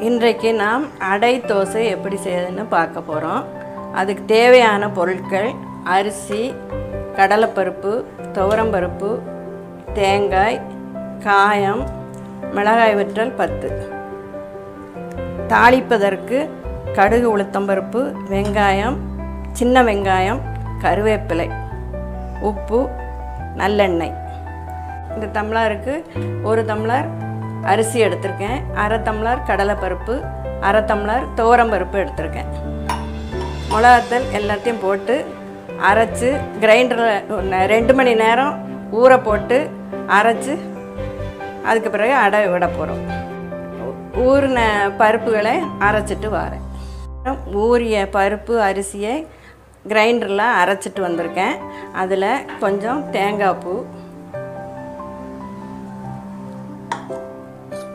இன்றைக்கு நாம் அடை தோசை எப்படி செய்யறதுன்னு பார்க்க போகிறோம். அதுக்கு தேவையான பொருட்கள்: அரிசி, கடலைப்பருப்பு, துவரம்பருப்பு, தேங்காய், காயம், மிளகாய் வற்றல் 10. தாளிப்பதற்கு கடுகு, உளுத்தம்பருப்பு, வெங்காயம், சின்ன வெங்காயம், கருவேப்பிலை, உப்பு, நல்லெண்ணெய். இந்த டம்ளருக்கு 1 டம்ளர் அரிசி எடுத்திருக்கேன், 1/2 டம்ளர் கடலைப்பருப்பு, 1/2 டம்ளர் துவரம்பருப்பு எடுத்திருக்கேன். மிளகாத்தூள் எல்லாத்தையும் போட்டு அரைச்சி கிரைண்டரில் 2 மணி நேரம் ஊற போட்டு அரைச்சி அதுக்கு பிறகு அடை விட போகிறோம். ஊறின பருப்புகளை அரைச்சிட்டு வரேன். ஊறிய பருப்பு அரிசியை கிரைண்டரில் அரைச்சிட்டு வந்திருக்கேன். அதில் கொஞ்சம் தேங்காய் பூ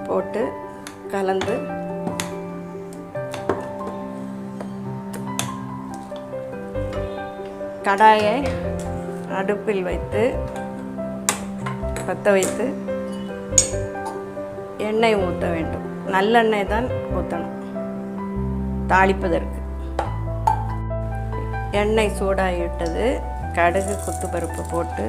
போட்டு கலந்து கடாயை அடுப்பில் வைத்து பற்ற வைத்து எண்ணெய் ஊற்ற வேண்டும். நல்லெண்ணெய் தான் ஊற்றணும் தாளிப்பதற்கு. எண்ணெய் சூடாகிவிட்டது. கடுகு, குத்துப்பருப்பு போட்டு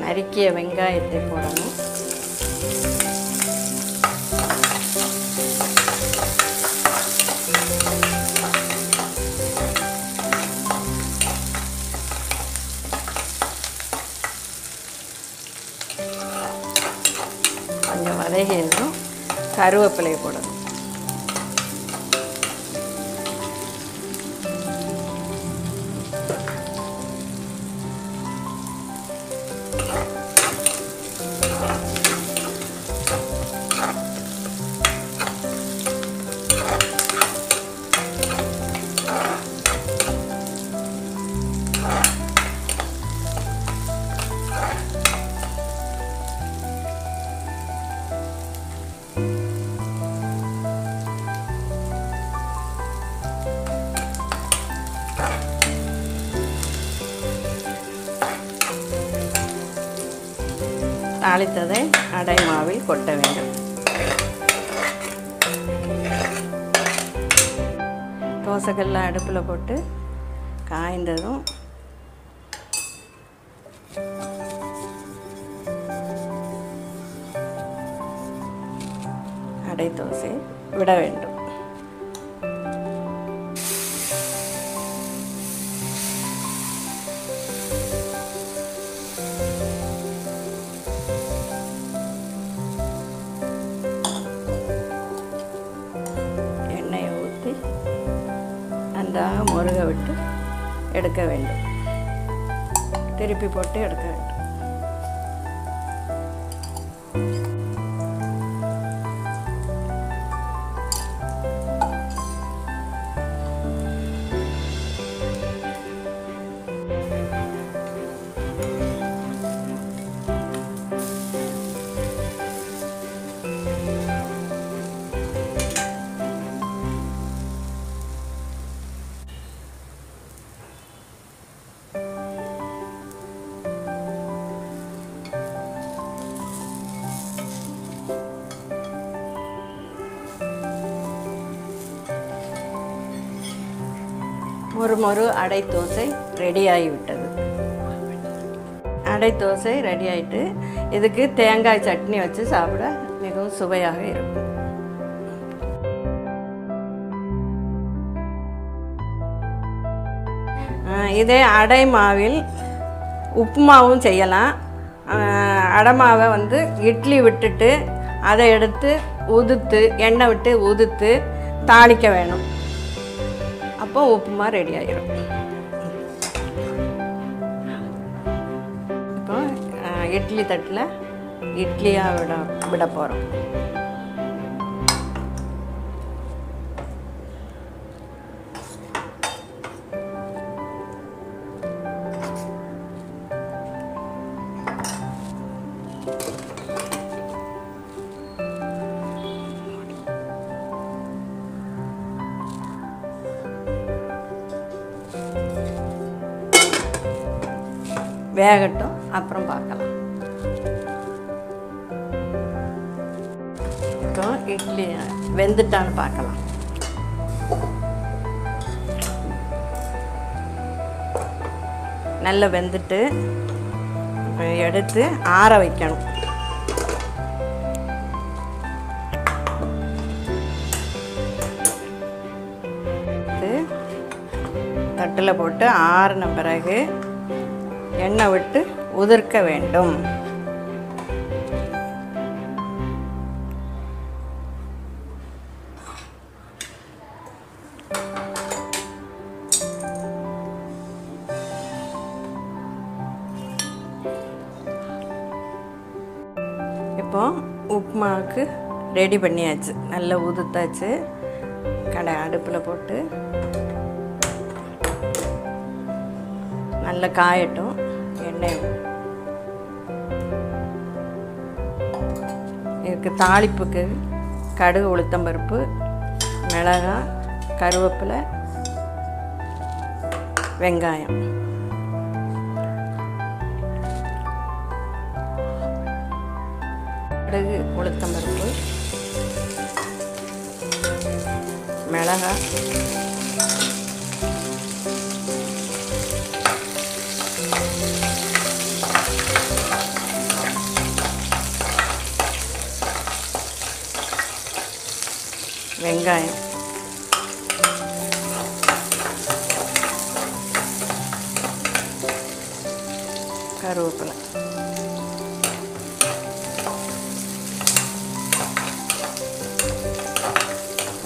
நறுக்கிய வெங்காயத்தை போடணும். கொஞ்சம் வதங்கியதும் கருவேப்பிலை போடணும். தாளித்ததை அடை மாவில் கொட்ட வேண்டும். தோசைக்கல்ல அடுப்பில் போட்டு காய்ந்ததும் அடை தோசை விட வேண்டும். நன்றாக முருக விட்டு எடுக்க வேண்டும். திருப்பி போட்டு எடுக்க வேண்டும். மொறு அடை தோசை ரெடி ஆகிவிட்டது. அடை தோசை ரெடி ஆகிட்டு இதுக்கு தேங்காய் சட்னி வச்சு சாப்பிட மிகவும் சுவையாக இருக்கும். இதே அடை மாவில் உப்புமாவும் செய்யலாம். அடை மாவை இட்லி விட்டுட்டு அதை எடுத்து உதுத்து எண்ணெய் விட்டு உதுத்து தாளிக்க வேணும். அப்போ உப்புமா ரெடி ஆகிடும். இப்போ இட்லி தட்டில் இட்லியாக விட போகிறோம். வேகட்டும், அப்புறம் பார்க்கலாம். இப்போ இட்லி வெந்துட்டான்னு பார்க்கலாம். நல்லா வெந்துட்டு எடுத்து ஆற வைக்கணும். தட்டில் போட்டு ஆறின பிறகு எண்ணெய் விட்டு உதிர்க்க வேண்டும். இப்போ உப்புமாவுக்கு ரெடி பண்ணியாச்சு. நல்லா உதுத்தாச்சு. அடுப்பில் போட்டு நல்லா காயட்டும். எண்ணெய் இதுக்கு தாளிப்புக்கு கடுகு, உளுத்தம்பருப்பு, மிளகாய், கருவேப்பிலை, வெங்காயம், கடுகு, உளுத்தம்பருப்பு, மிளகாய், வெங்காயம், கருவேப்பிலை,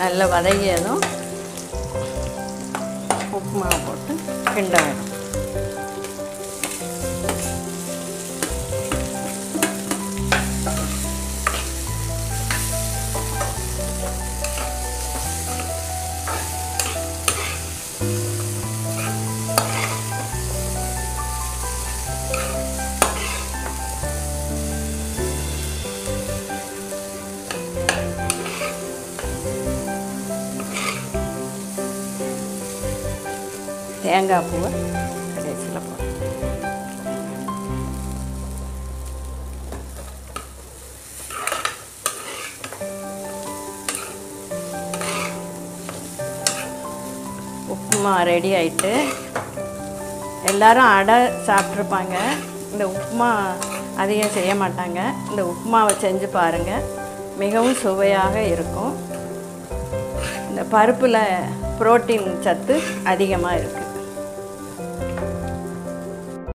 நல்லா வதங்கியதும் உப்புமாவை போட்டு கிண்ட வேணும். தேங்காய் பூவை கடைசியில் போடும். உப்புமா ரெடி ஆயிட்டு எல்லாரும் அடை சாப்பிட்ருப்பாங்க. இந்த உப்புமா அதிகம் செய்ய மாட்டாங்க. இந்த உப்புமாவை செஞ்சு பாருங்கள், மிகவும் சுவையாக இருக்கும். இந்த பருப்பில் புரோட்டீன் சத்து அதிகமாக இருக்குது.